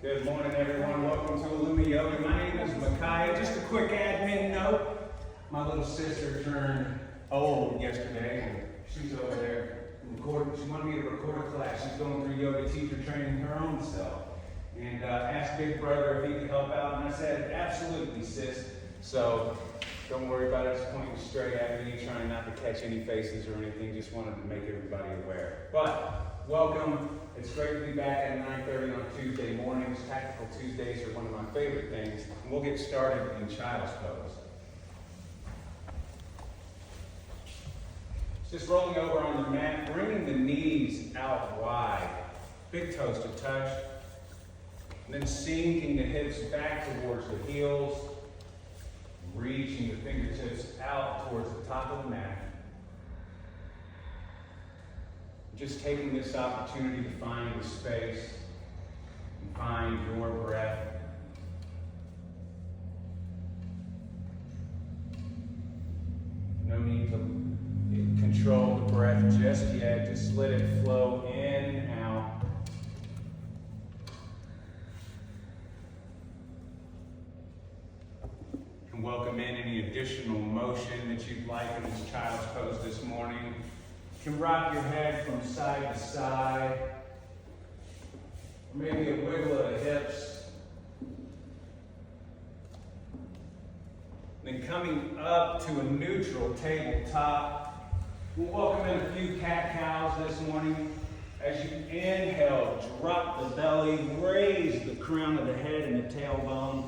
Good morning, everyone. Welcome to Illumi Yoga. My name is Micaiah. Just a quick admin note. My little sister turned old yesterday, and she's over there recording. She wanted me to record a class. She's going through yoga teacher training her own self. And asked Big Brother if he could help out, and I said, absolutely, sis. So don't worry about it. Just pointing straight at me, trying not to catch any faces or anything. Just wanted to make everybody aware. But welcome. It's great to be back at 9:30 on Tuesday mornings. Tactical Tuesdays are one of my favorite things. And we'll get started in child's pose. Just rolling over on the mat, bringing the knees out wide. Big toes to touch. And then sinking the hips back towards the heels. Reaching the fingertips out towards the top of the mat. Just taking this opportunity to find the space and find your breath. No need to control the breath just yet. Just let it flow in and out. And welcome in any additional motion that you'd like in this child's pose this morning. You can rock your head from side to side, or maybe a wiggle of the hips. Then coming up to a neutral tabletop, we'll welcome in a few cat-cows this morning. As you inhale, drop the belly, raise the crown of the head and the tailbone.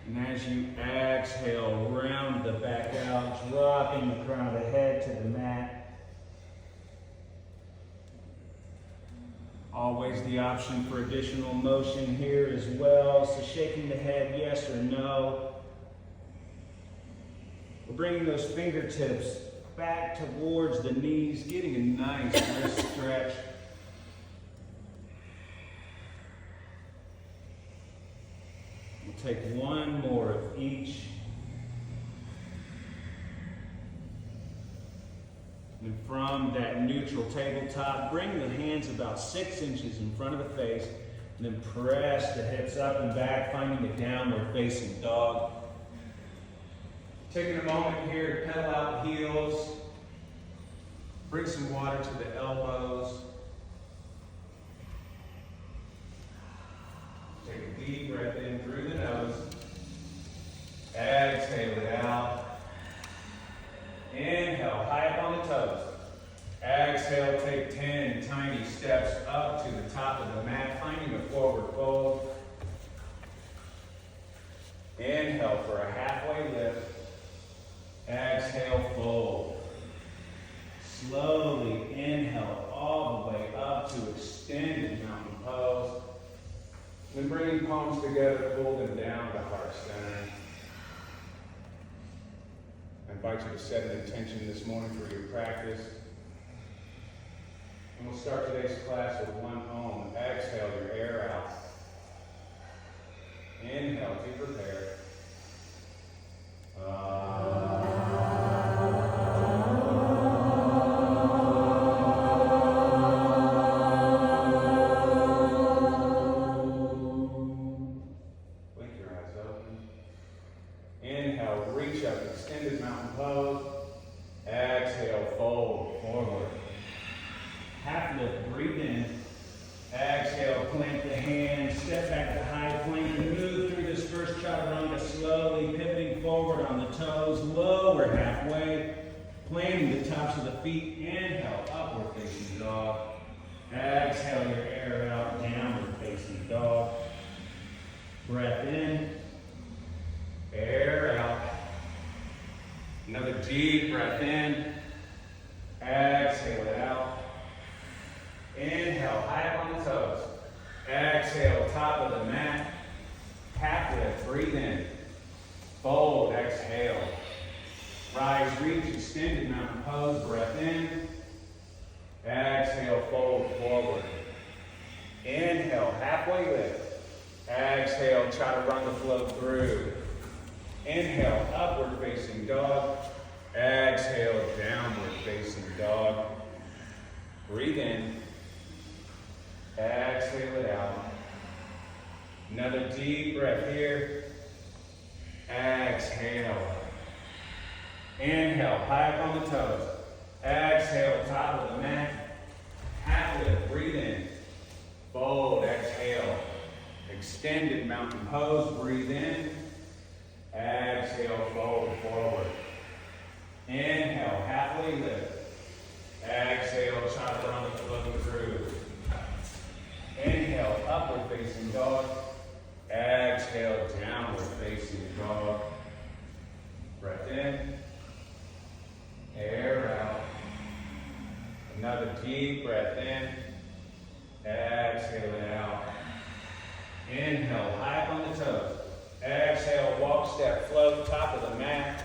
And as you exhale, round the back out, dropping the crown of the head to the mat. Always the option for additional motion here as well. So shaking the head, yes or no. We're bringing those fingertips back towards the knees, getting a nice wrist stretch. We'll take one more of each. And from that neutral tabletop, bring the hands about 6 inches in front of the face, and then press the hips up and back, finding a downward facing dog. Taking a moment here to pedal out the heels. Bring some water to the elbows. Take a deep breath in through the nose. Exhale it out. Inhale, high up on the toes. Exhale, take 10 tiny steps up to the top of the mat, finding a forward fold. Inhale for a halfway lift. Exhale, fold. Slowly inhale all the way up to extended mountain pose. Then bringing palms together, pull them down to heart center. I invite you to set an intention this morning for your practice. And we'll start today's class with one Om. Exhale your air out. Inhale to prepare. Blink your eyes open. Inhale, reach up, extended mountain pose. Exhale, fold forward. Half lift, breathe in. Exhale, plant the hands, step back to high plank, and move through this first chaturanga slowly, pivoting forward on the toes, lower halfway, planting the tops of the feet. Inhale, upward facing dog. Exhale your air out, downward facing dog. Breath in. Air out. Another deep breath in. Exhale it out. Inhale, high up on the toes. Exhale, top of the mat. Half lift, breathe in. Fold, exhale. Rise, reach, extended mountain pose. Breath in. Exhale, fold forward. Inhale, halfway lift. Exhale, chaturanga flow through. Inhale, upward facing dog. Exhale, downward facing dog. Breathe in. Exhale it out. Another deep breath here. Exhale. Inhale, high up on the toes. Exhale, top of the mat. Half lift, breathe in. Fold, exhale. Extended mountain pose, breathe in. Exhale, fold forward. Inhale, halfway lift. Exhale, chaturanga flow through. Inhale, upward facing dog. Exhale, downward facing dog. Breath in. Air out. Another deep breath in. Exhale it out. Inhale, high up on the toes. Exhale, walk, step, float, top of the mat.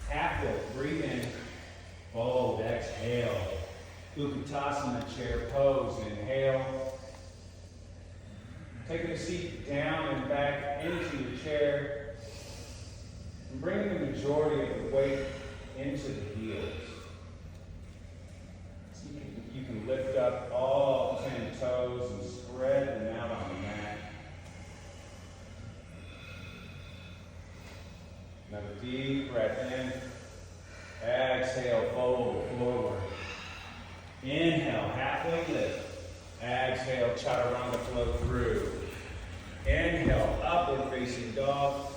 Half lift, breathe in. Fold, exhale. Utkatasana chair pose, inhale. Taking a seat down and back into your chair. And bringing the majority of the weight into the heels. So you can lift up all 10 toes and spread them out on the mat. Another deep breath in. Exhale, fold forward. Inhale, halfway lift. Exhale, chaturanga flow through. Inhale, upward facing dog.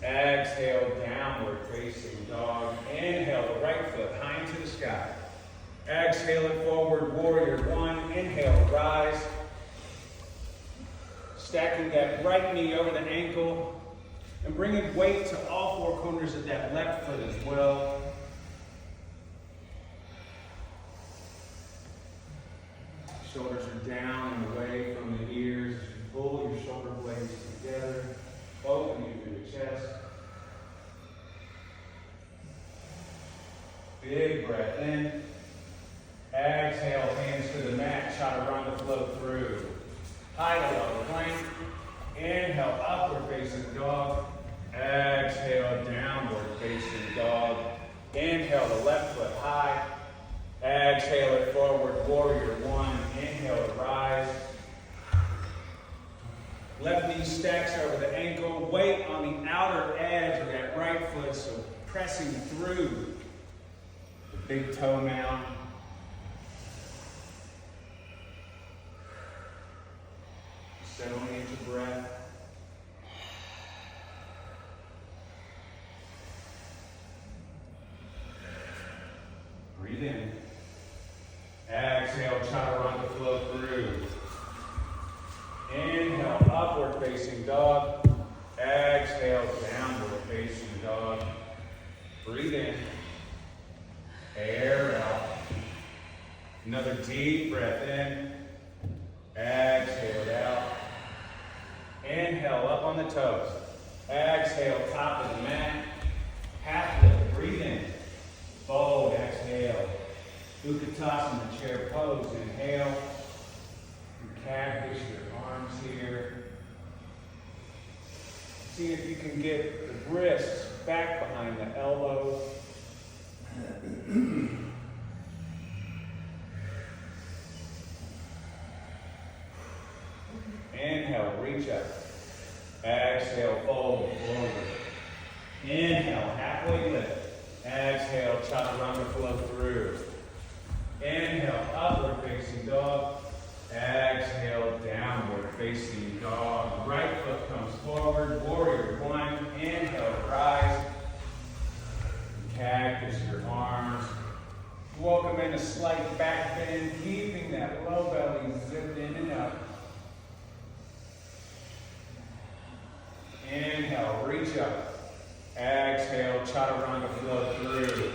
Exhale, downward facing dog. Inhale, the right foot high into the sky. Exhale it forward, warrior one. Inhale, rise. Stacking that right knee over the ankle and bringing weight to all four corners of that left foot as well. Shoulders are down and away from the ears. Pull your shoulder blades together. Open you through the chest. Big breath in. Exhale, hands to the mat. Chaturanga flow through. High to low plank. Inhale, upward facing dog. Exhale, downward facing dog. Inhale, the left foot high. Exhale it forward, warrior one. Inhale to rise. Left knee stacks over the ankle. Weight on the outer edge of that right foot, so pressing through the big toe mound. Settling into breath. Breathe in. Exhale, chaturanga flow through. Inhale, upward facing dog. Exhale, downward facing dog. Breathe in. Air out. Another deep breath in. Exhale it out. Inhale, up on the toes. Exhale, top of the mat. Half lift, breathe in. Fold, exhale. Utkatasana chair pose, inhale. Cactus your arms here. See if you can get the wrists back behind the elbows. Inhale, reach up. Exhale, fold forward. Inhale, halfway lift. Exhale, chaturanga flow through. Inhale, upward facing dog. Exhale, downward facing dog. Right foot comes forward, warrior one. Inhale, rise. Cactus your arms. Welcome in a slight back bend, keeping that low belly zipped in and up. Inhale, reach up. Exhale, chaturanga flow through.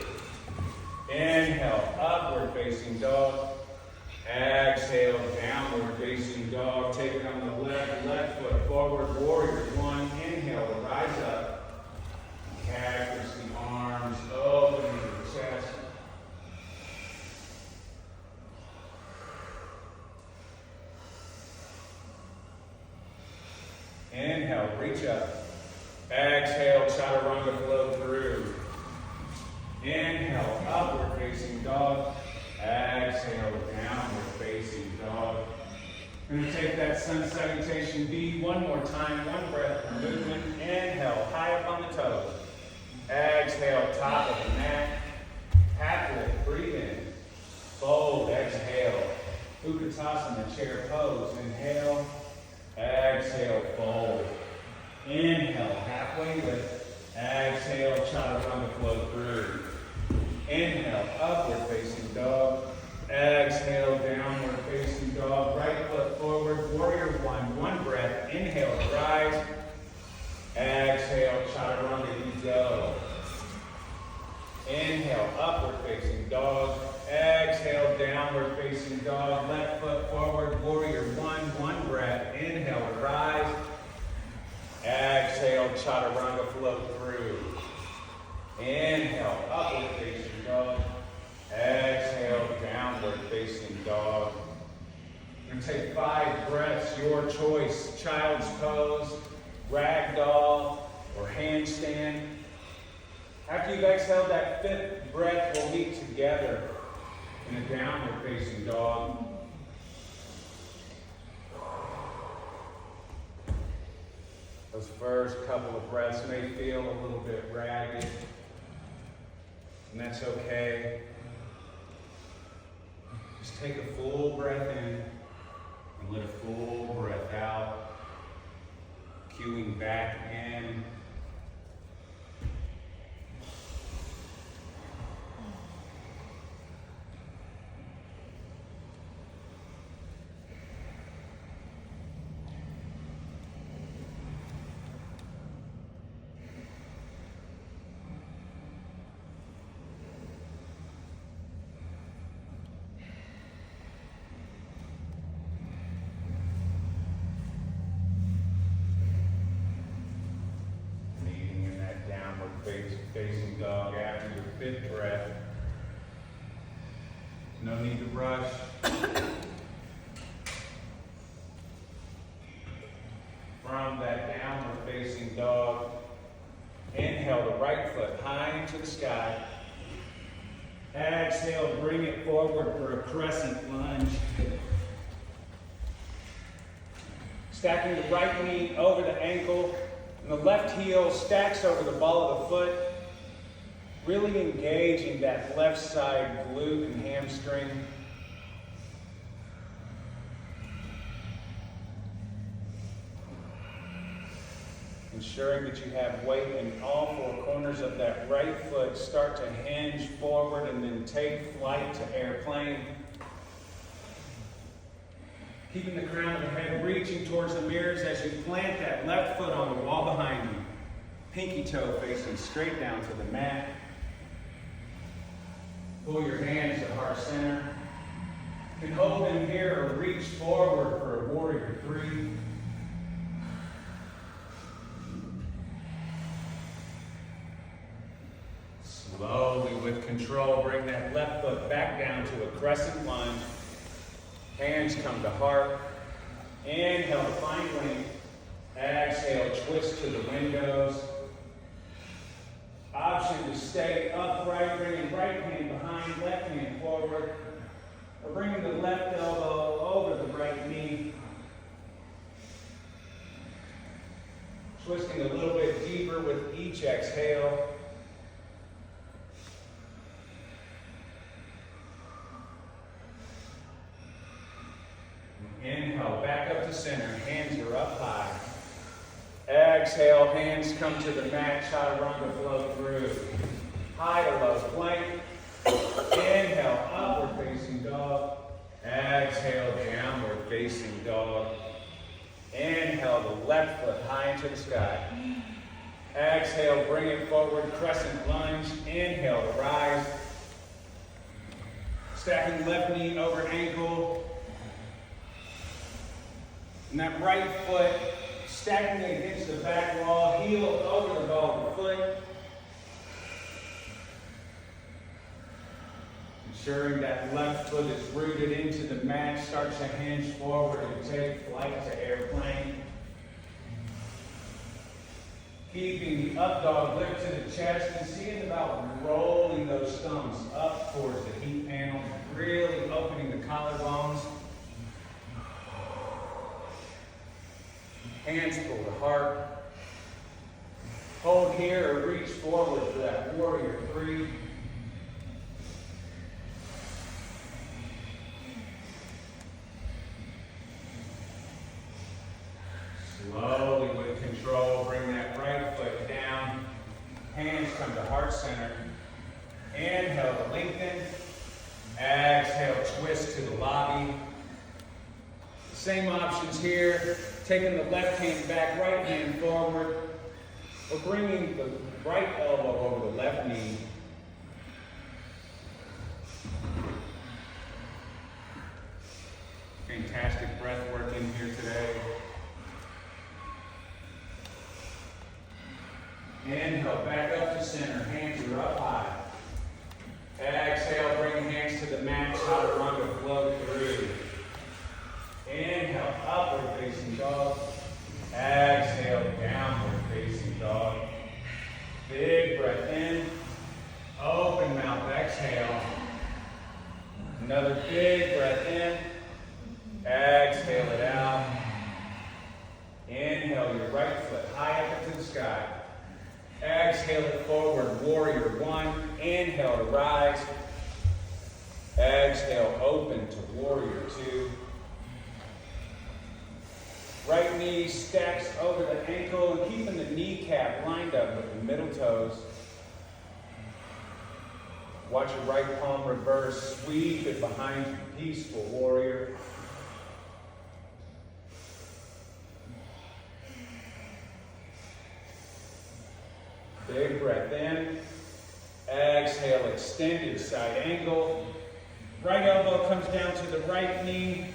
Inhale, upward facing dog. Exhale, downward facing dog. Take it on the left foot forward, warrior one. Inhale to rise up. Cactus the arms, open the chest. Inhale, reach up. Exhale, chaturanga flow through. Inhale, upward facing dog. Exhale, downward facing dog. We're going to take that sun salutation B one more time. One breath for movement. Inhale, high up on the toes. Exhale, top of the mat. Half lift, breathe in. Fold, exhale. Utkatasana, chair pose. Inhale, exhale, fold. Inhale, halfway lift. Exhale, chaturanga flow through. Inhale, upward facing dog. Exhale, downward facing dog. Right foot forward, warrior one. One breath. Inhale to rise. Exhale, chaturanga, you go. Inhale, upward facing dog. Exhale, downward facing dog. Left foot forward, warrior one. One breath. Inhale to rise. Exhale, chaturanga flow through. Inhale, upward facing dog. Exhale, downward facing dog. You're going to take 5 breaths, your choice. Child's pose, ragdoll, or handstand. After you've exhaled that 5th breath, we'll meet together in a downward facing dog. Those first couple of breaths may feel a little bit ragged, and that's okay. Just take a full breath in and let a full breath out, cueing back in. Facing dog after your 5th breath. No need to rush. From that downward facing dog, inhale the right foot high into the sky. Exhale, bring it forward for a crescent lunge. Stacking the right knee over the ankle, and the left heel stacks over the ball of the foot. Really engaging that left side glute and hamstring. Ensuring that you have weight in all 4 corners of that right foot. Start to hinge forward and then take flight to airplane. Keeping the crown of the head reaching towards the mirrors as you plant that left foot on the wall behind you. Pinky toe facing straight down to the mat. Pull your hands to heart center. You can hold them here or reach forward for a warrior 3. Slowly, with control, bring that left foot back down to a crescent lunge. Hands come to heart. Inhale to find length. Exhale, twist to the windows. Option to stay upright, bringing right hand behind, left hand forward, or bringing the left elbow over the right knee. Twisting a little bit deeper with each exhale. Inhale, back up to center, hands are up high. Exhale, hands come to the mat, chaturanga flow through. High to low plank. Inhale, upward facing dog. Exhale, downward facing dog. Inhale, the left foot high into the sky. Exhale, bring it forward, crescent lunge. Inhale to rise. Stacking left knee over ankle. And that right foot stacking against the back wall, heel over the ball of the foot. Ensuring that left foot is rooted into the mat, starts to hinge forward and take flight to airplane. Keeping the up dog lift to the chest and seeing about rolling those thumbs up towards the heat panel, really opening the collarbones. Hands pull the heart. Hold here or reach forward for that warrior 3. Slowly with control, bring that right foot down. Hands come to heart center. Inhale to lengthen. Exhale, twist to the lobby. Same options here. Taking the left hand back, right hand forward. Or bringing the right elbow over the left knee. Fantastic breath work in here today. Inhale, back up to center. Hands are up high. Exhale, bring hands to the mat. Chaturanga flow through. Inhale, upward facing dog. Exhale, downward facing dog. Big breath in. Open mouth, exhale. Another big breath in. Exhale it out. Inhale your right foot high up into the sky. Exhale it forward, warrior 1. Inhale to rise. Exhale, open to warrior 2. Right knee stacks over the ankle and keeping the kneecap lined up with the middle toes. Watch your right palm reverse, sweep it behind you, peaceful warrior. Big breath in. Exhale, extended side angle. Right elbow comes down to the right knee.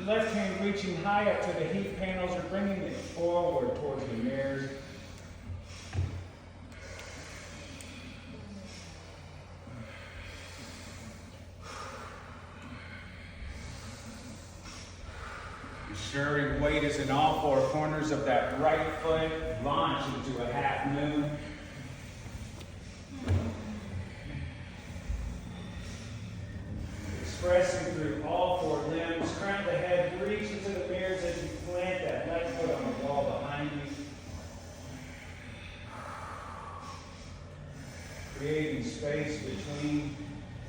Left hand reaching high up to the heat panels or bringing it forward towards the mirrors. Ensuring weight is in all 4 corners of that right foot. Launch into a half moon. Expressing through all 4 limbs. Crown the head, reach into the mirrors as you plant that left foot on the wall behind you. Creating space between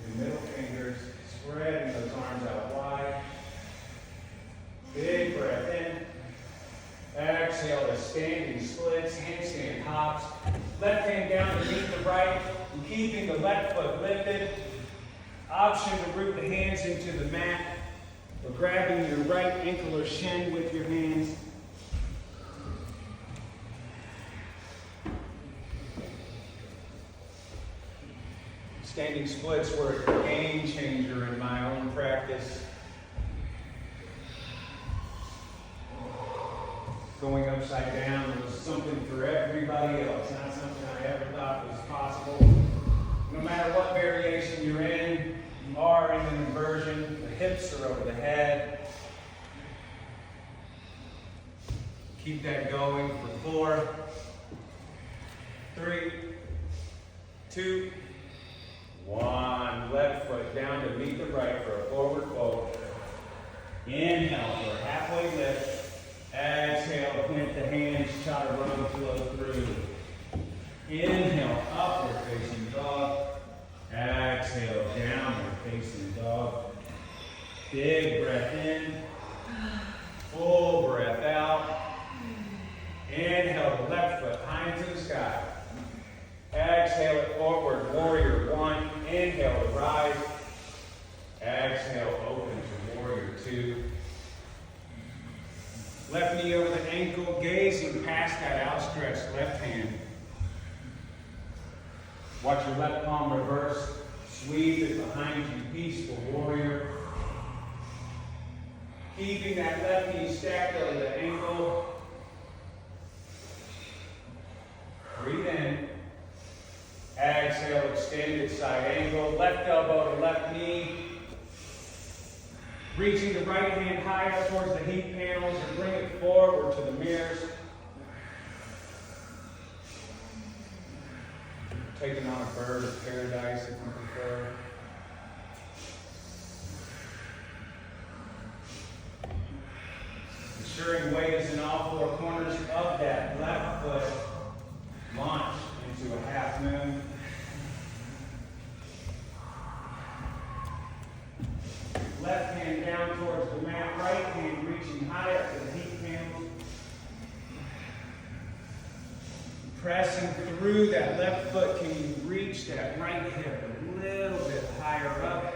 the middle fingers. Spreading those arms out wide. Big breath in. Exhale to standing splits, handstand hops. Left hand down to meet the right, and keeping the left foot lifted. Option to root the hands into the mat, or grabbing your right ankle or shin with your hands. Standing splits were a game changer in my own practice. Going upside down was something for everybody else, not something I ever thought was possible. No matter what variation you're in, you are in an inversion. The hips are over the head. Keep that going for 4, 3, 2, 1. Left foot down to meet the right for a forward fold. Inhale for a halfway lift. Exhale, plant the hands, chaturanga flow through. Inhale, upward facing dog. Exhale, downward facing dog. Big breath in. Full breath out. Inhale, the left foot high into the sky. Exhale it forward, warrior 1. Inhale to rise. Exhale, open to warrior 2. Left knee over the ankle, gazing past that outstretched left hand. Watch your left palm reverse. Sweep it behind you, peaceful warrior. Keeping that left knee stacked over the ankle. Breathe in. Exhale, extended side angle. Left elbow to left knee. Reaching the right hand high up towards the heat panels and bring it forward to the mirrors. Taking on a bird of paradise if you prefer. Ensuring weight is in all four corners of that left foot launch into a half moon. Left hand down towards the mat, right hand reaching high up to the heat panel. Pressing through that left foot, can you reach that right hip a little bit higher up?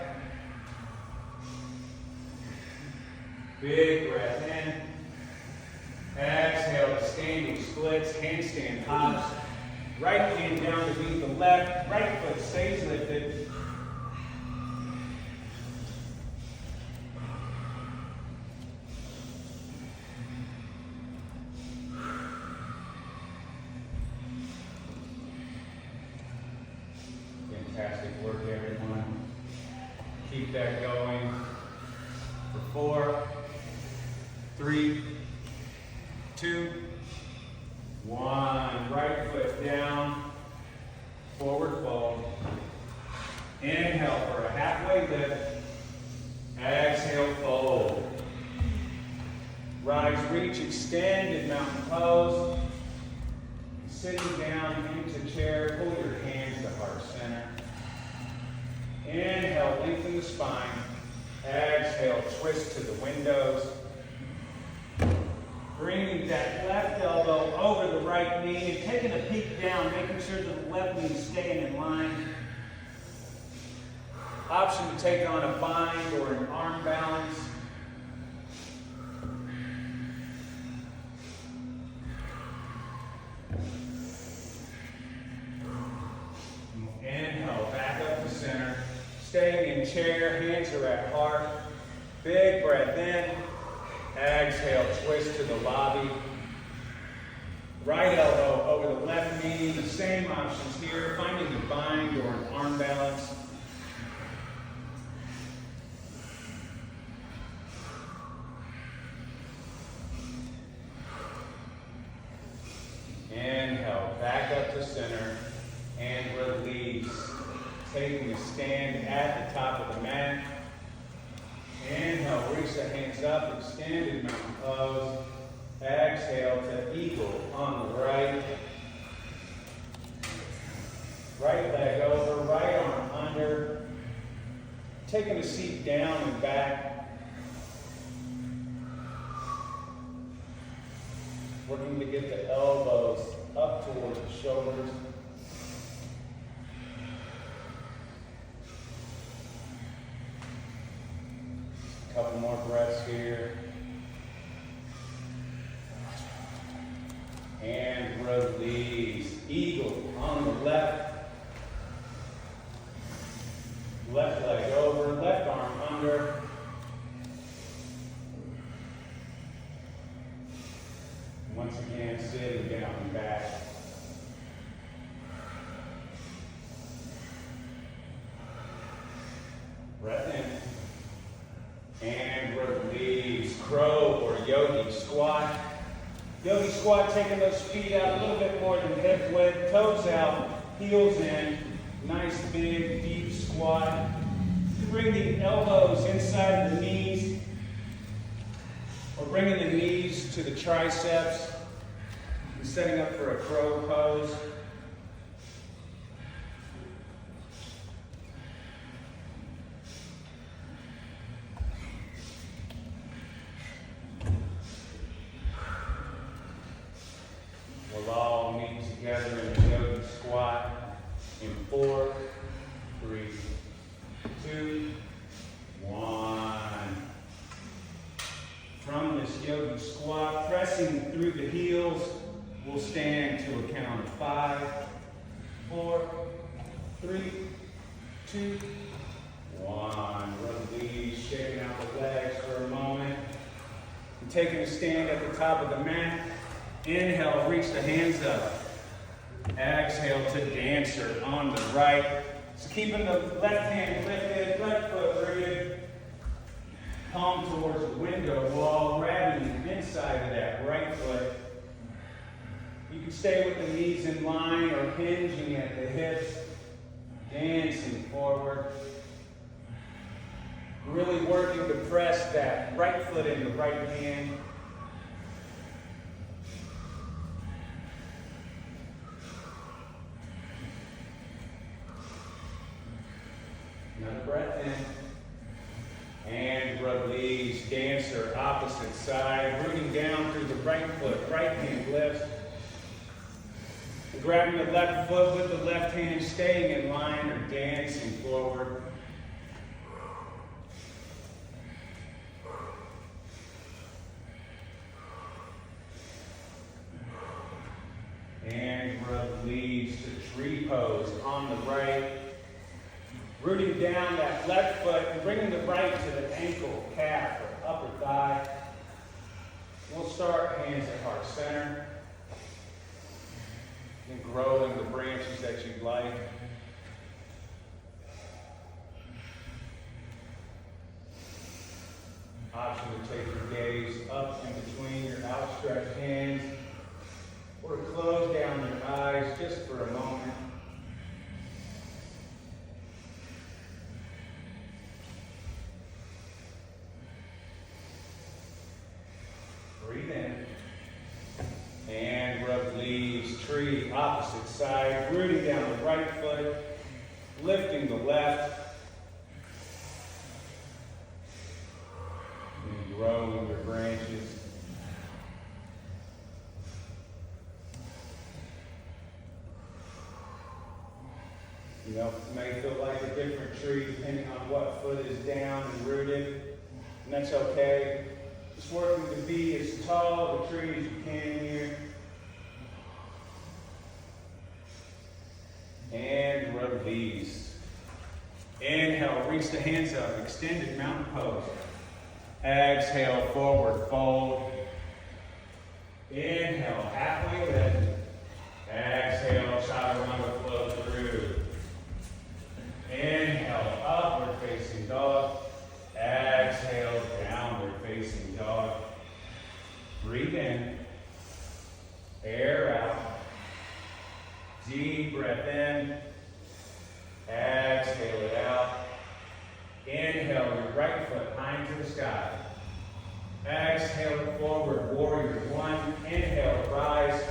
Big breath in. Exhale, standing splits, handstand hops. Right hand down to beat the left, right foot stays lifted. Fantastic work, everyone. Keep that going for 4, 3, 2, 1. Right foot down, forward fold. Inhale for a halfway lift. Exhale, fold. Rise, reach, extended mountain pose. Sitting down into chair, pull your hands to heart center. Inhale, lengthen the spine. Exhale, twist to the windows. Bringing that left elbow over the right knee and taking a peek down, making sure that the left knee is staying in line. Option to take on a bind or an arm balance. Inhale, back up to center. Staying in chair, hands are at heart. Big breath in. Exhale, twist to the lobby. Right elbow over the left knee. The same options here. Finding a bind or an arm balance. Inhale, back up to center. And release. Taking a stand at the top of the mat. Inhale, reach the hands up, extended mountain pose. Exhale to eagle on the right. Right leg over, right arm under. Taking a seat down and back. Working to get the elbows up towards the shoulders. Couple more breaths here. And release. Eagle on the left. Left leg over, left arm under. Once again, sitting down and back. Breath in. And release. Crow or yogi squat. Yogi squat, taking those feet out a little bit more than hip width. Toes out, heels in. Nice big deep squat. Bring the elbows inside the knees. Or bringing the knees to the triceps. And setting up for a crow pose. We'll all meet together in a yogi squat in 4, 3, 2, 1. From this yogi squat, pressing through the heels, we'll stand to a count of 5, 4, 3, 2, 1. Release, shaking out the legs for a moment. And taking a stand at the top of the mat. Inhale, reach the hands up. Exhale to dancer on the right. So keeping the left hand lifted, left foot rooted. Palm towards the window wall, grabbing the inside of that right foot. You can stay with the knees in line or hinging at the hips, dancing forward. Really working to press that right foot in the right hand. release, dancer, opposite side, rooting down through the right foot, right hand lifts. Grabbing the left foot with the left hand, staying in line or dancing forward. And release to tree pose on the right. Rooting down that left foot and bringing the right to the ankle, calf, or upper thigh. We'll start hands at heart center. And growing the branches that you'd like. Option to take your gaze up in between your outstretched hands, or to close down your eyes just for a moment. Breathe in. And release, tree, opposite side, rooting down the right foot, lifting the left, and growing your branches. You know, it may feel like a different tree depending on what foot is down and rooted, and that's okay. Just working to be as tall of a tree as you can here. And release. Inhale, reach the hands up, extended mountain pose. Exhale, forward fold. Inhale, halfway lift. Exhale, chaturanga flow through. Inhale, upward facing dog. Exhale, downward facing dog. Breathe in. Air out. Deep breath in. Exhale it out. Inhale your right foot high into the sky. Exhale it forward, warrior one. Inhale, rise.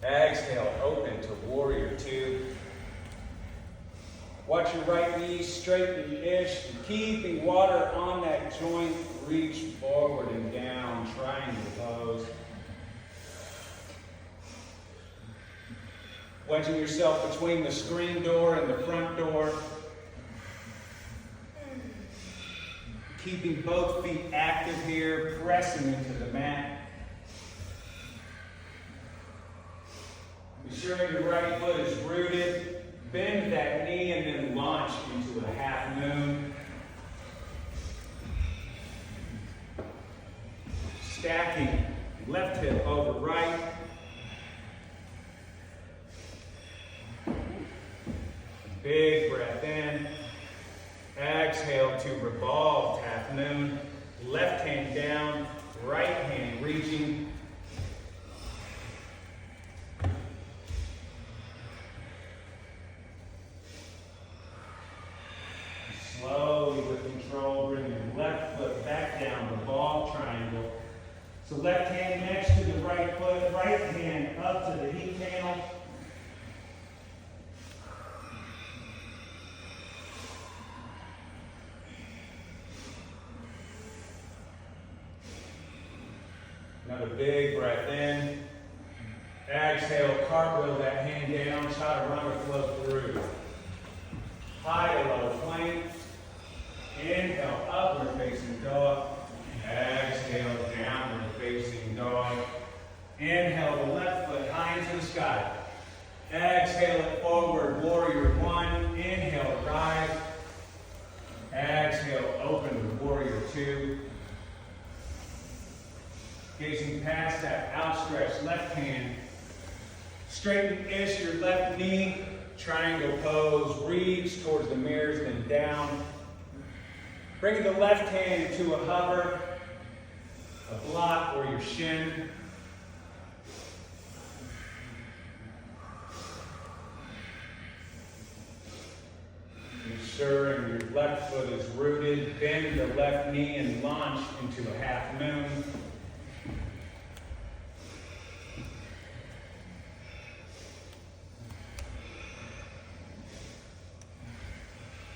Exhale, open to warrior two. Watch your right knee straighten-ish, keeping water on that joint. Reach forward and down, triangle pose. Wedging yourself between the screen door and the front door. Keeping both feet active here, pressing into the mat. Be sure your right foot is rooted. Bend that knee and then launch into a half moon. Stacking left hip over right. Big breath in. Exhale to revolved half moon. Left hand down, right hand reaching. Slowly with control, bring your left foot back down, revolve triangle. So left hand next to the right foot, right hand up to the heat panel. Another big breath in. Exhale, cartwheel that hand down, chaturanga flow through. High to low plank. Inhale, upward facing dog. Exhale, downward facing dog. Inhale, the left foot high into the sky. Exhale it forward, warrior one. Inhale, rise. Exhale, open to warrior two. Gazing past that outstretched left hand. Straighten-ish your left knee. Triangle pose. Reach towards the mirrors, then down. Bring the left hand into a hover, a block, or your shin. Ensuring your left foot is rooted. Bend the left knee and launch into a half moon.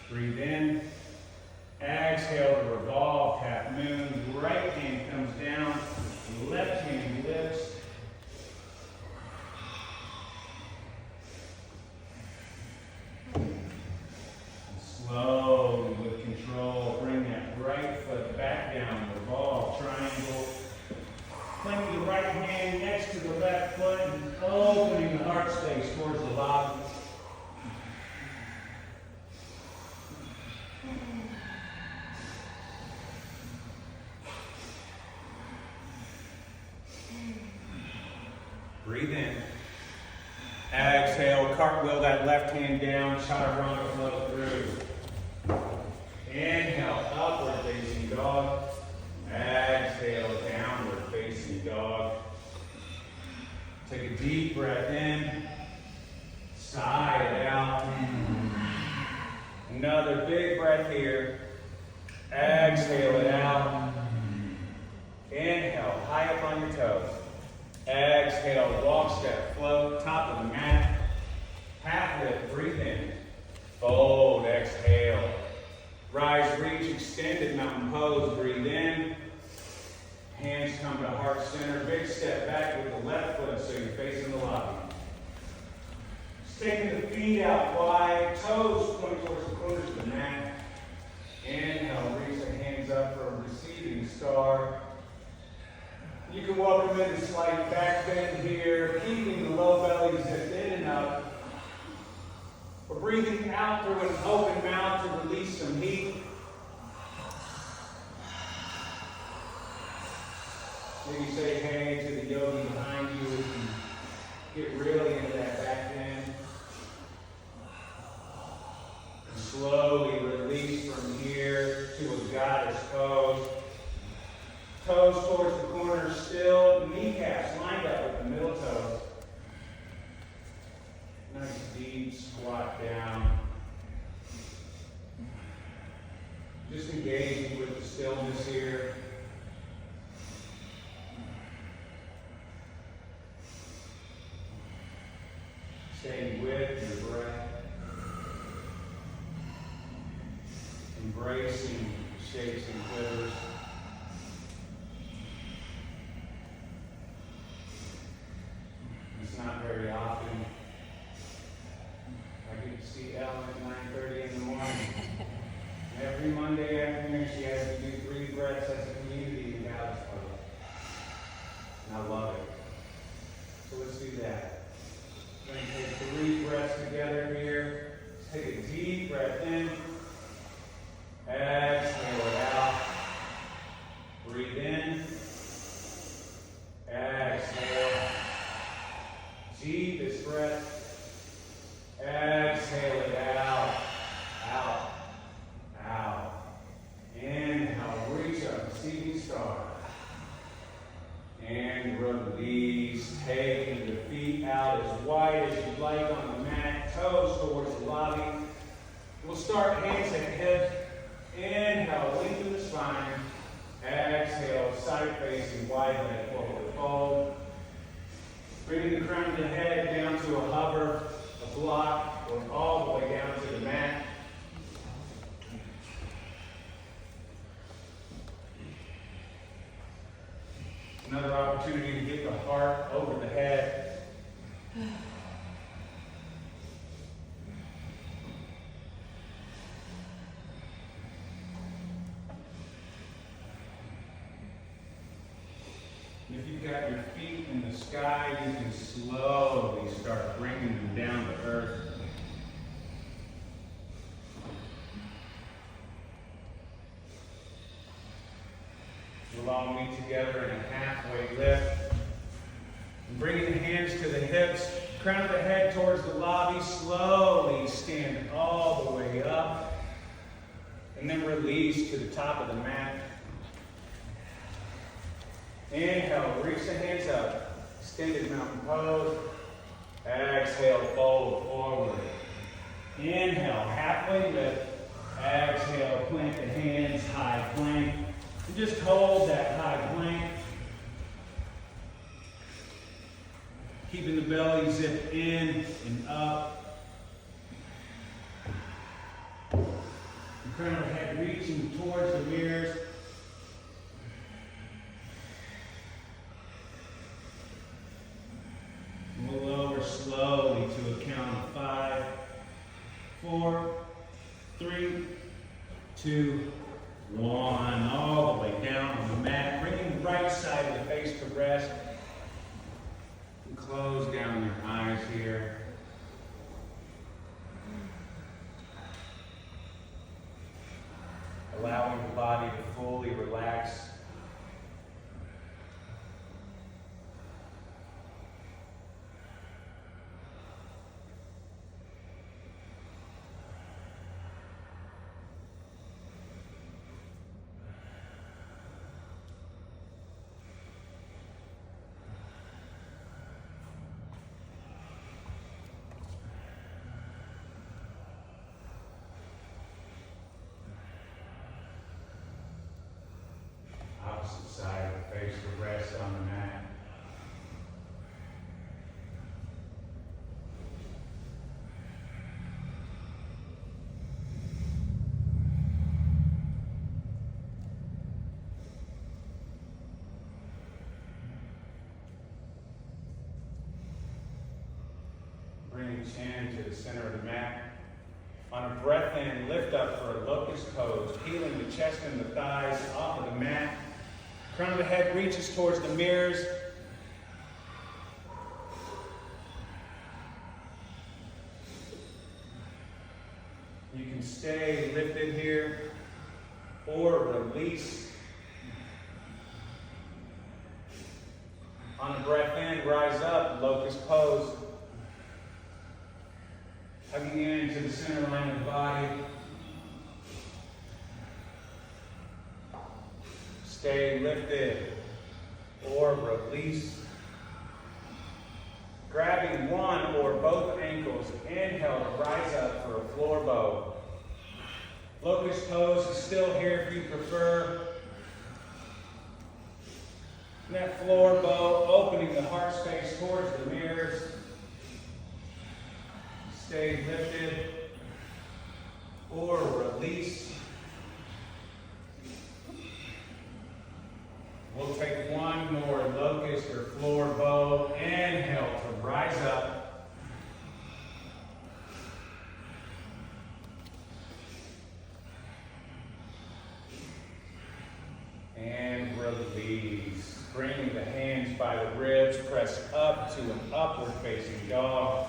Breathe in. Exhale to revolve back down the ball, triangle. Planting the right hand next to the left foot and opening the heart space towards the lobby. Breathe in. Exhale, cartwheel that left hand down, chaturanga flow through. Inhale, upward facing dog. Exhale, downward facing dog. Take a deep breath in. Sigh it out. Another big breath here. Exhale it out. Inhale, high up on your toes. Exhale, walk, step, float, top of the mat. Half lift, breathe in. Fold, exhale. Rise, reach, extended mountain pose, breathe in. Hands come to heart center. Big step back with the left foot so you're facing the lobby. Taking the feet out wide, toes point towards the corners of the mat. Inhale, reach the hands up for a receiving star. You can welcome in a slight back bend here, keeping the low belly zipped in and up. We're breathing out through an open mouth to release some heat. Maybe say hey to the yogi behind you as you get really into that back bend. And slowly release from here to a goddess pose. Toes towards the corner still, kneecaps lined up with the middle toes. Nice deep squat down. Just engaging with the stillness here. Staying with your breath. Embracing shakes and quivers. It's not very often. I get to see Ellen at 9:30 in the morning. Every Monday afternoon she has to do 3 breaths as a community in Dallas Park. And I love it. So let's do that. We're going to take 3 breaths together here. Take a deep breath in. Exhale it out. Breathe in. Exhale. Deepest breath. Exhale it out. Out. Out. Inhale. Reach up. Receiving star. And release. Taking the feet out as wide as you like on the mat. Toes towards the lobby. We'll start hands at hips. Inhale. Lengthen the spine. Exhale. Side facing wide leg forward fold. Bringing the crown of the head down to a hover, a block, or all the way down to the mat. Another opportunity to get the heart over the head. And if you've got your feet in the sky, you can slowly start bringing them down to earth. We'll all meet together in a halfway lift. And bringing the hands to the hips, crown of the head towards the lobby, slowly stand all the way up. And then release to the top of the mat. Inhale, reach the hands up. Extended mountain pose. Exhale, fold forward. Inhale, halfway lift. Exhale, plant the hands, high plank. And just hold that high plank. Keeping the belly zipped in and up. The crown of the head reaching towards the mirrors. We'll lower slowly to a count of 5, 4, 3, 2, 1. All the way chin to the center of the mat. On a breath in, lift up for a locust pose, peeling the chest and the thighs off of the mat. Crown of the head reaches towards the mirrors. You can stay lifted here or release. On a breath in, rise up, locust pose. Hugging into the center line of the body. Stay lifted or release. Grabbing one or both ankles, inhale to rise up for a floor bow. Locust pose is still here if you prefer. And that floor bow, opening the heart space towards the mirrors. Stay lifted or release. We'll take one more locust or floor bow. Inhale to rise up. And release. Bringing the hands by the ribs, press up to an upward facing dog.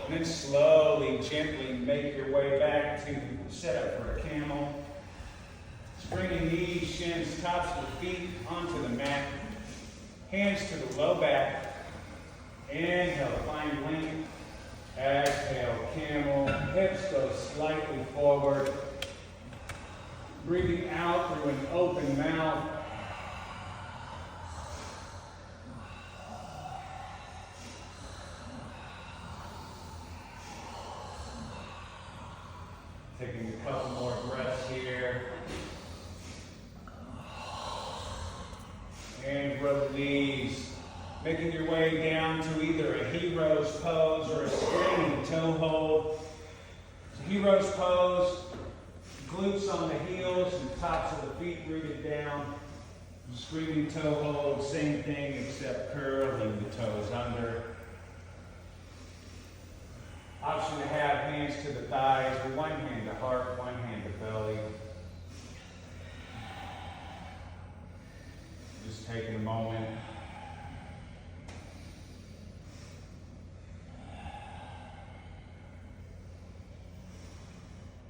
And then slowly, gently make your way back to set up for a camel. Bringing knees, shins, tops of the feet onto the mat. Hands to the low back. Inhale, find length. Exhale, camel. Hips go slightly forward. Breathing out through an open mouth. Taking a couple more breaths here. And release. Making your way down to either a hero's pose or a springing toe hold. So hero's pose, glutes on the heels and tops of the feet rooted down. Screaming toe hold, same thing except curling the toes under. Option to have hands to the thighs, one hand to heart, one hand to belly. Just taking a moment.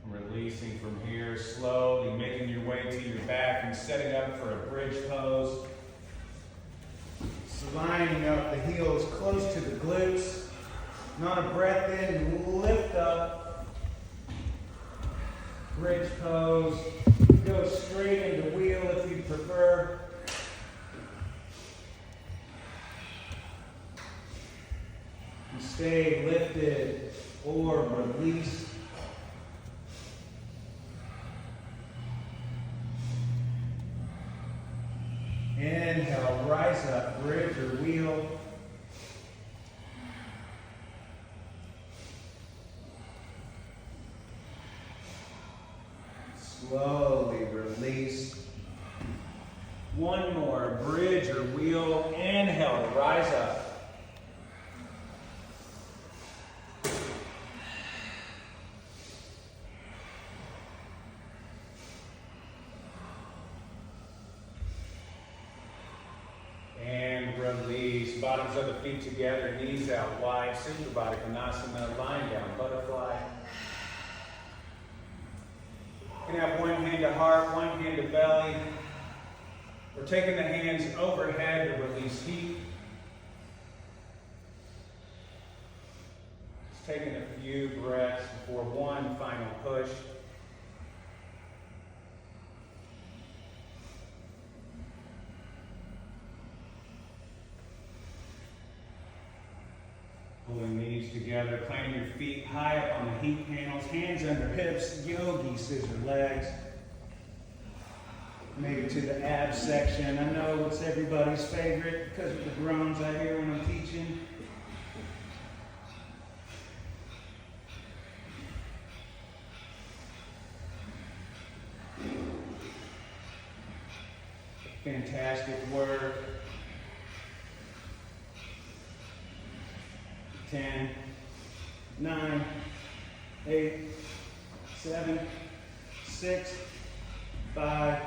Releasing from here, slowly making your way to your back and setting up for a bridge pose. So lining up the heels close to the glutes. And on a breath in, lift up. Bridge pose. Go straight into wheel if you prefer. And stay lifted or release. Inhale, rise up, bridge or wheel. Slowly release. One more, bridge or wheel. Inhale to rise up. Release. Bottoms of the feet together, knees out wide. Supta Baddha Konasana, lying down, butterfly. You can have one hand to heart, one hand to belly. We're taking the hands overhead to release heat. Just taking a few breaths before one final push. Pulling knees together, planting your feet high up on the heat panels, hands under hips, yogi scissor legs. Maybe to the abs section. I know it's everybody's favorite because of the groans I hear when I'm teaching. Fantastic work. 10, 9, 8, 7, 6, 5,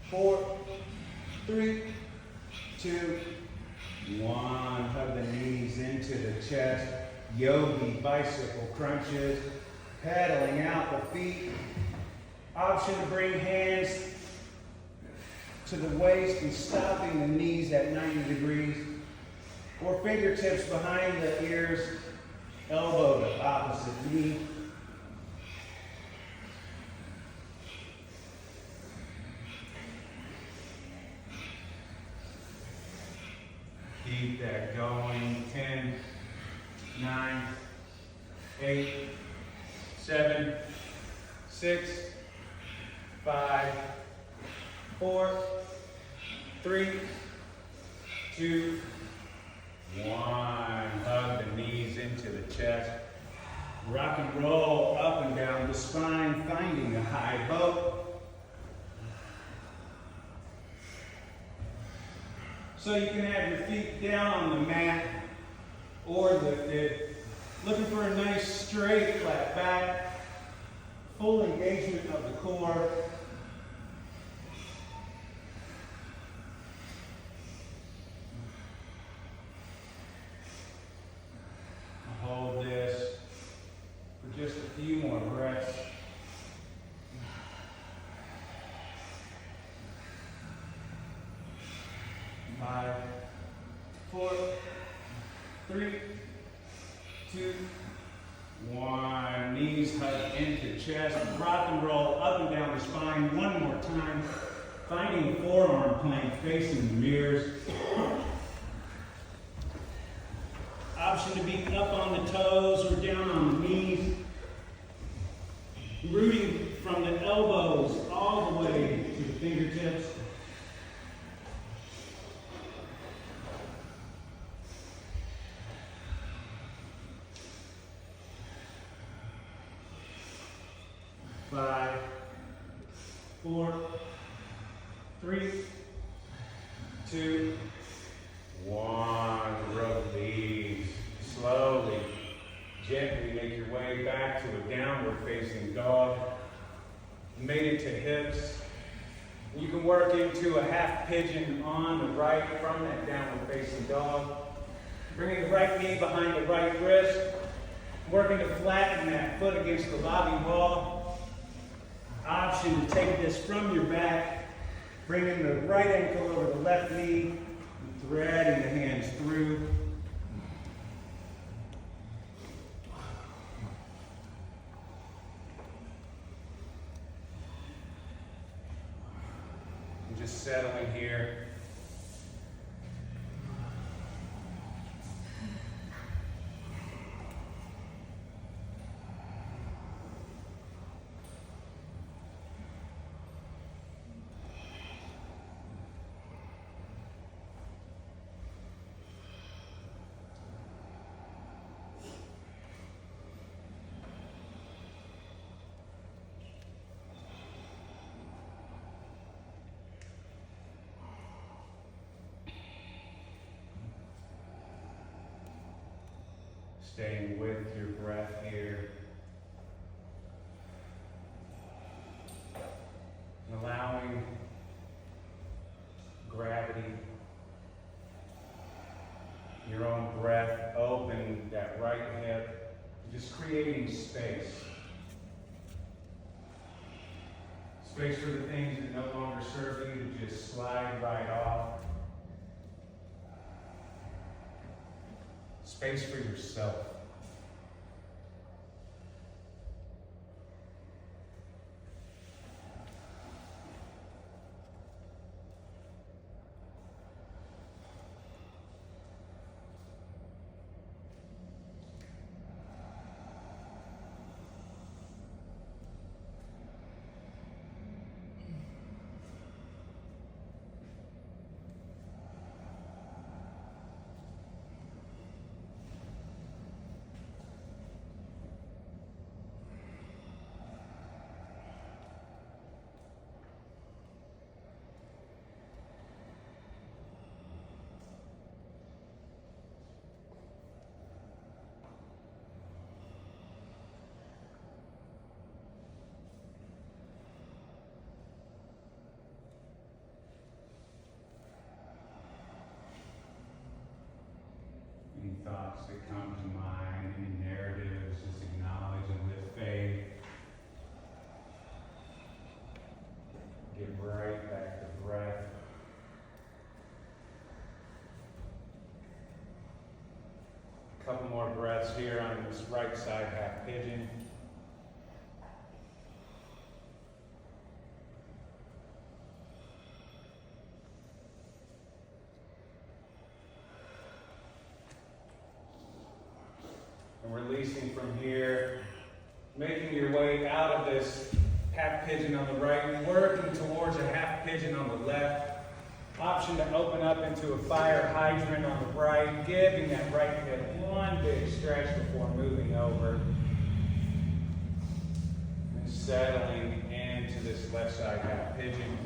4, 3, 2, 1. Hug the knees into the chest. Yogi bicycle crunches. Pedaling out the feet. Option to bring hands to the waist and stopping the knees at 90 degrees. Or fingertips behind the ears, elbow to opposite knee. Keep that going. 10, 9, 8, 7, 6, 5, 4, 3, 2, 1. Hug the knees into the chest. Rock and roll up and down the spine, finding a high boat. So you can have your feet down on the mat or lifted. Looking for a nice straight flat back. Full engagement of the core. Hold this for just a few more breaths. 5, 4, 3, 2, 1. Knees hug into chest. Rock and roll up and down the spine. One more time. Finding forearm plank facing the mirrors. Option to be up on the toes or down on the knees. Rooting from the elbows all the way to the fingertips. Five, 4, 3, 2, 1. Release. Slowly, gently make your way back to a downward facing dog. Made it to hips. You can work into a half pigeon on the right from that downward facing dog. Bringing the right knee behind the right wrist. Working to flatten that foot against the lobby wall. Option to take this from your back, bringing the right ankle over the left knee, and threading the hands through. And just settling here. Staying with your breath here. And allowing gravity, your own breath, open that right hip, just creating space. Space for the things that no longer serve you to just slide right off. Space for yourself. thoughts that come to mind, any narratives, just acknowledge them with faith. Get right back to breath. A couple more breaths here on this right side half pigeon. And releasing from here, making your way out of this half pigeon on the right, working towards a half pigeon on the left. Option to open up into a fire hydrant on the right, giving that right hip one big stretch before moving over. And settling into this left side half pigeon.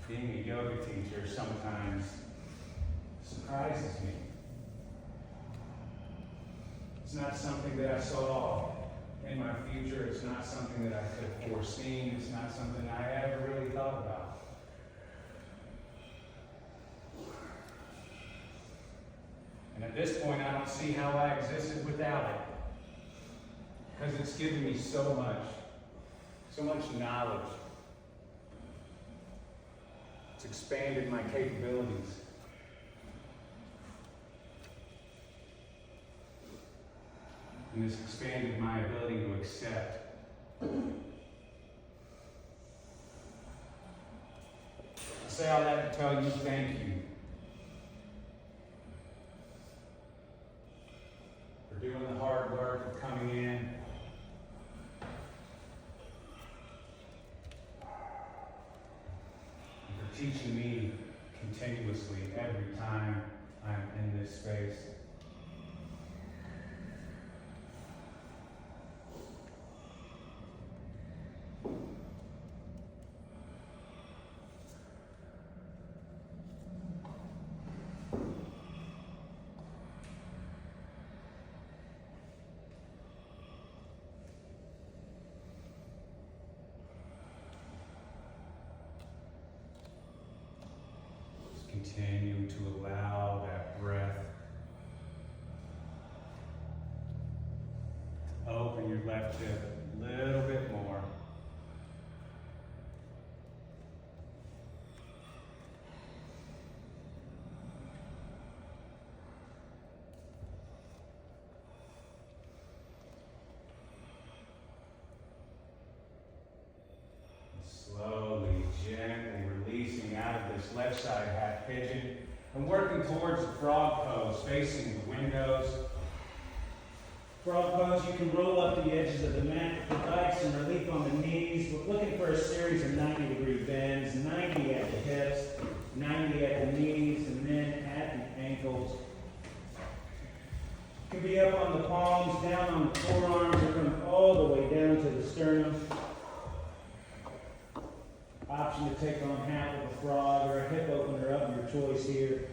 Being a yoga teacher sometimes surprises me. It's not something that I saw in my future. It's not something that I could have foreseen. It's not something I ever really thought about. And at this point, I don't see how I existed without it. Because it's given me so much knowledge. It's expanded my capabilities. And it's expanded my ability to accept. I say all that to tell you thank you for doing the hard work of coming in. Teaching me continuously every time I'm in this space. Continue to allow that breath to open your left hip a little bit more. Slowly, gently releasing out of this left side half pigeon and working towards the frog pose, facing the windows. Frog pose, you can roll up the edges of the mat, provide some relief on the knees. We're looking for a series of 90-degree bends, 90 at the hips, 90 at the knees, and then at the ankles. You can be up on the palms, down on the forearms, or come all the way down to the sternum. Option to take on half of a frog or a hip opener of your choice here.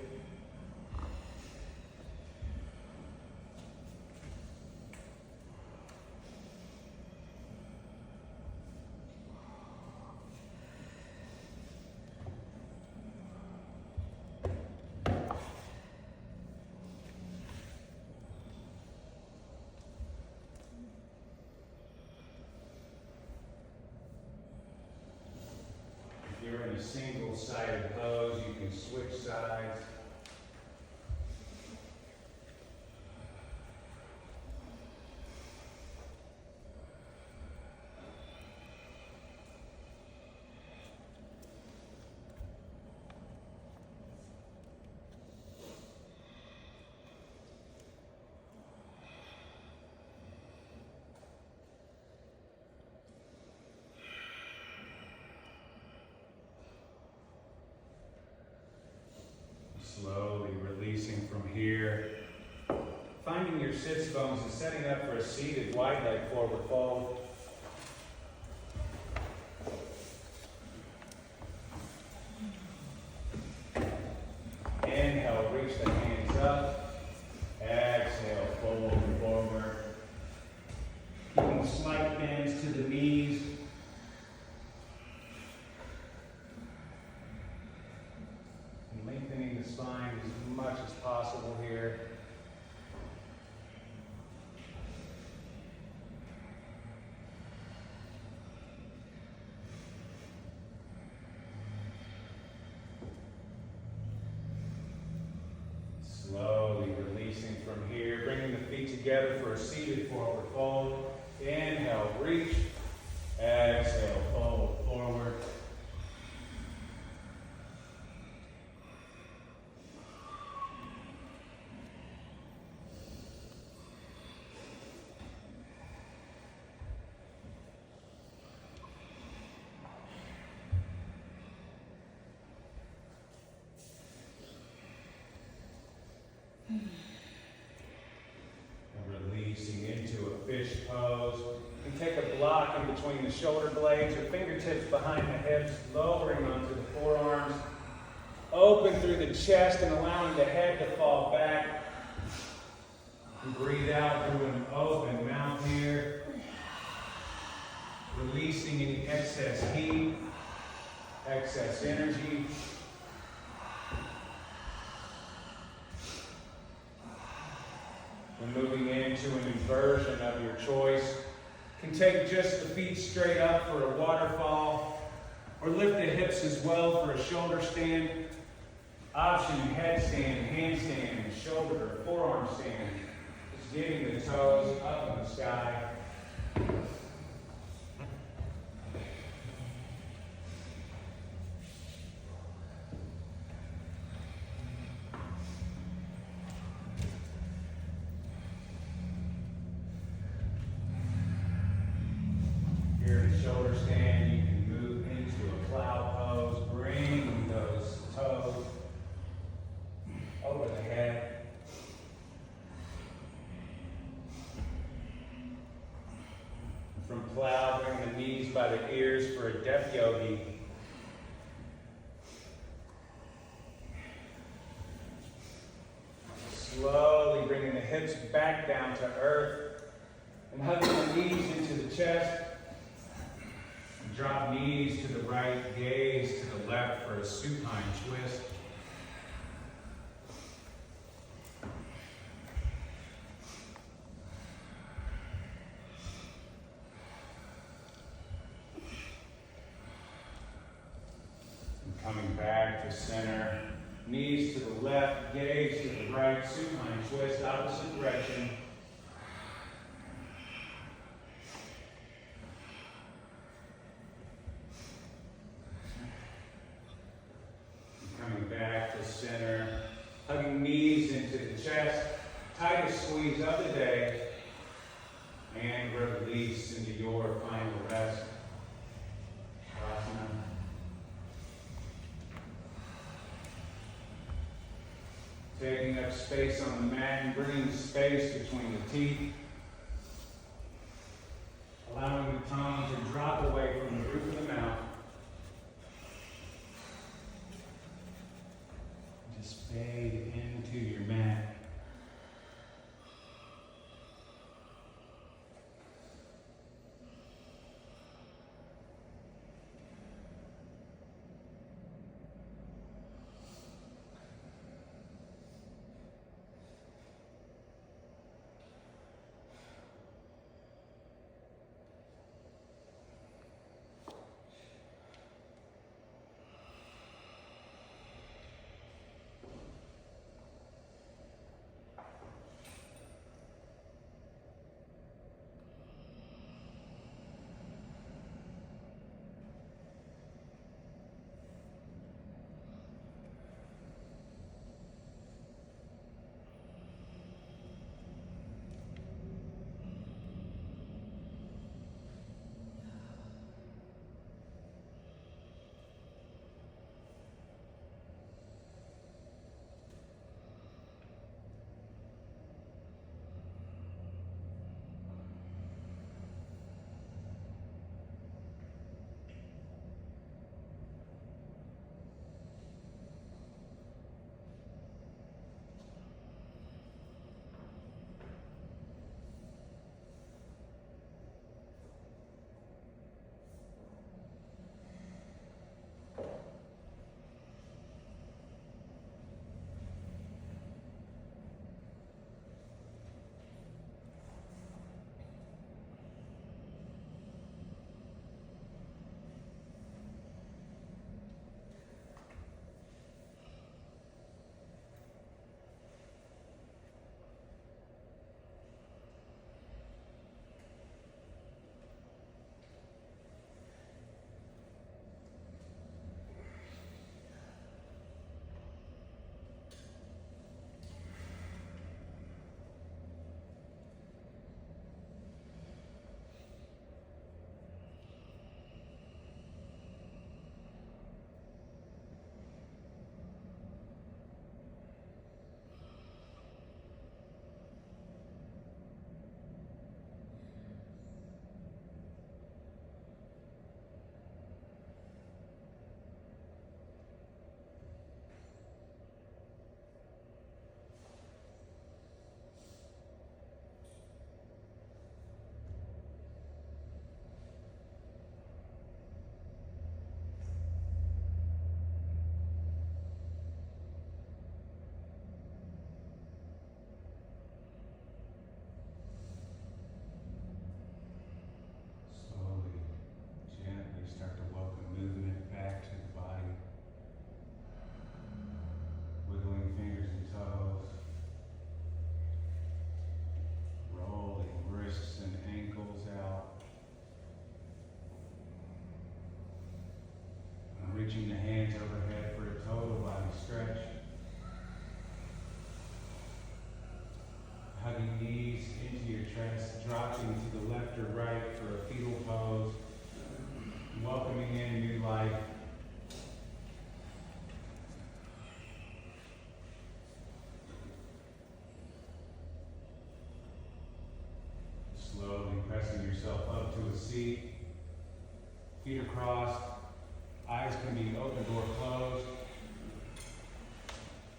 If you're in a single-sided pose, you can switch sides. Slowly releasing from here. Finding your sits bones and setting up for a seated wide leg forward fold. the knees. And lengthening the spine as much as possible here. Slowly releasing from here, bringing the feet together for a seated forward fold. Inhale, reach. Exhale, fold forward. Releasing into a fish pose. You can take a block in between the shoulder blades or fingertips behind the hips, lowering onto the forearms. Open through the chest and allowing the head to fall back. And breathe out through an open mouth here. Releasing any excess heat, excess energy. And moving into an inversion of your choice. You can take just the feet straight up for a waterfall, or lift the hips as well for a shoulder stand. Option headstand, handstand, shoulder or forearm stand. Just getting the toes up in the sky. Shoulder stand, you can move into a cloud pose, bring those toes over the head. From cloud, bring the knees by the ears for a death yogi. Slowly bringing the hips back down to earth and hugging the knees into the chest. Drop knees to the right, gaze to the left for a supine twist. And coming back to center, knees to the left, gaze to the right, supine twist, opposite direction. Back to center, hugging knees into the chest, tightest squeeze of the day, and release into your final rest. Shavasana. Taking up space on the mat and bringing space between the teeth, allowing the tongue to drop away from the roof of the mouth. Fade into your mat. reaching the hands overhead for a total body stretch. Hugging knees into your chest, dropping to the left or right for a fetal pose. Welcoming in new life. Slowly pressing yourself up to a seat. Feet are crossed. Eyes can be open or closed.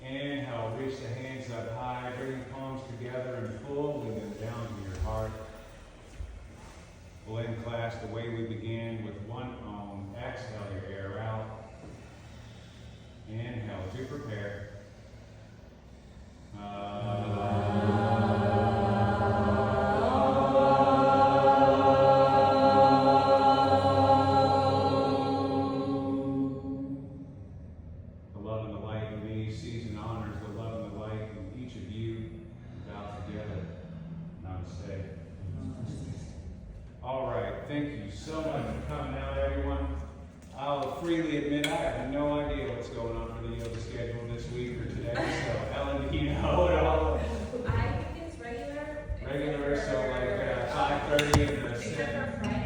Inhale, reach the hands up high. Bring the palms together and fold them down to your heart. We'll end class the way we began with one Om. Exhale your air out. Inhale to prepare. The love and the light in me sees and honors the love and the light in each of you. Bow together. Namaste. All right, thank you so much for coming out, everyone. I'll freely admit I have no idea what's going on for the yoga schedule this week or today. So, Ellen, do you know at all? I think it's regular. Regular, so like 5:30 and Except for Friday.